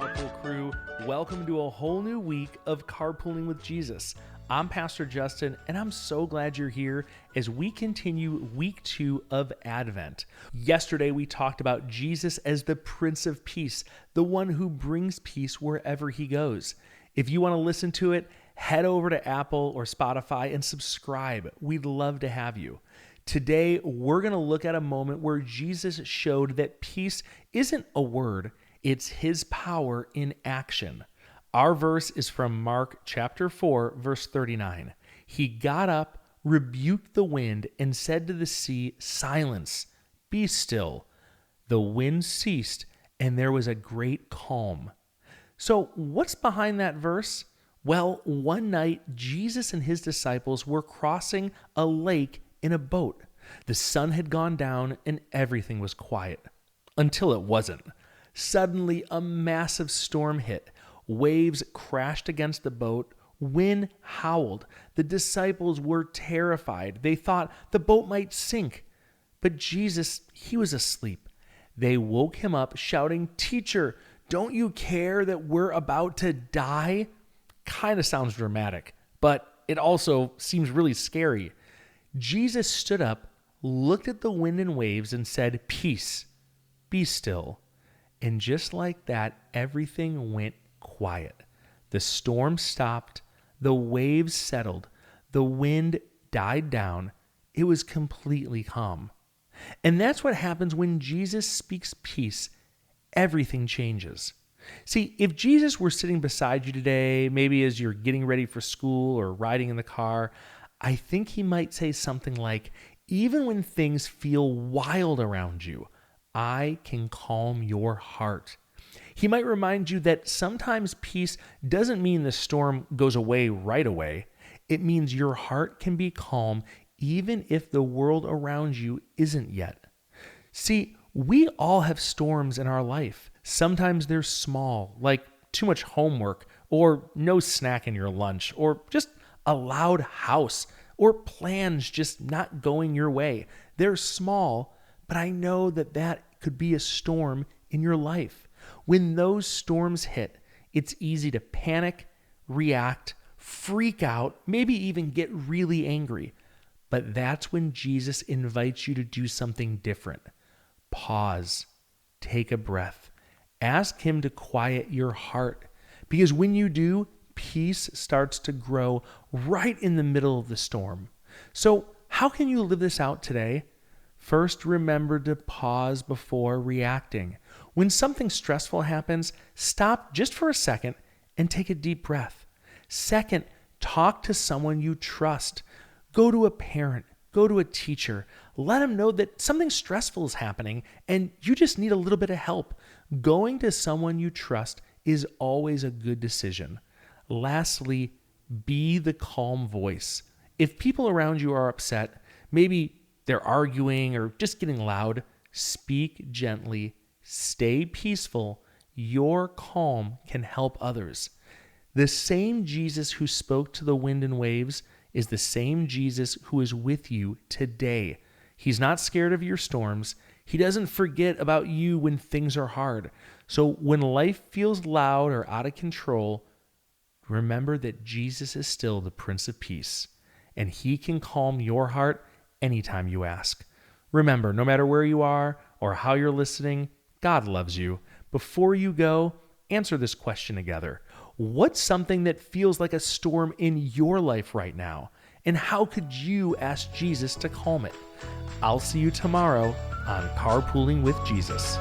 Carpool Crew. Welcome to a whole new week of Carpooling with Jesus. I'm Pastor Justin, and I'm so glad you're here as we continue week 2 of Advent. Yesterday, we talked about Jesus as the Prince of Peace, the one who brings peace wherever he goes. If you want to listen to it, head over to Apple or Spotify and subscribe. We'd love to have you. Today, we're going to look at a moment where Jesus showed that peace isn't a word, it's his power in action. Our verse is from Mark chapter 4, verse 39. He got up, rebuked the wind, and said to the sea, "Silence, be still." The wind ceased, and there was a great calm. So what's behind that verse? Well, one night, Jesus and his disciples were crossing a lake in a boat. The sun had gone down, and everything was quiet. Until it wasn't. Suddenly, a massive storm hit. Waves crashed against the boat. Wind howled. The disciples were terrified. They thought the boat might sink. But Jesus, he was asleep. They woke him up, shouting, "Teacher, don't you care that we're about to die?" Kind of sounds dramatic, but it also seems really scary. Jesus stood up, looked at the wind and waves, and said, "Peace, be still." And just like that, everything went quiet. The storm stopped, the waves settled, the wind died down. It was completely calm. And that's what happens when Jesus speaks peace. Everything changes. See, if Jesus were sitting beside you today, maybe as you're getting ready for school or riding in the car, I think he might say something like, "Even when things feel wild around you, I can calm your heart." He might remind you that sometimes peace doesn't mean the storm goes away right away. It means your heart can be calm even if the world around you isn't yet. See, we all have storms in our life. Sometimes they're small, like too much homework, or no snack in your lunch, or just a loud house, or plans just not going your way. They're small, but I know that could be a storm in your life. When those storms hit, it's easy to panic, react, freak out, maybe even get really angry. But that's when Jesus invites you to do something different. Pause, take a breath, ask him to quiet your heart. Because when you do, peace starts to grow right in the middle of the storm. So how can you live this out today? First, remember to pause before reacting. When something stressful happens, stop just for a second and take a deep breath. Second, talk to someone you trust. Go to a parent, go to a teacher. Let them know that something stressful is happening and you just need a little bit of help. Going to someone you trust is always a good decision. Lastly, be the calm voice. If people around you are upset, maybe they're arguing or just getting loud, speak gently, stay peaceful. Your calm can help others. The same Jesus who spoke to the wind and waves is the same Jesus who is with you today. He's not scared of your storms. He doesn't forget about you when things are hard. So when life feels loud or out of control, remember that Jesus is still the Prince of Peace, and he can calm your heart anytime you ask. Remember, no matter where you are or how you're listening, God loves you. Before you go, answer this question together. What's something that feels like a storm in your life right now? And how could you ask Jesus to calm it? I'll see you tomorrow on Carpooling with Jesus.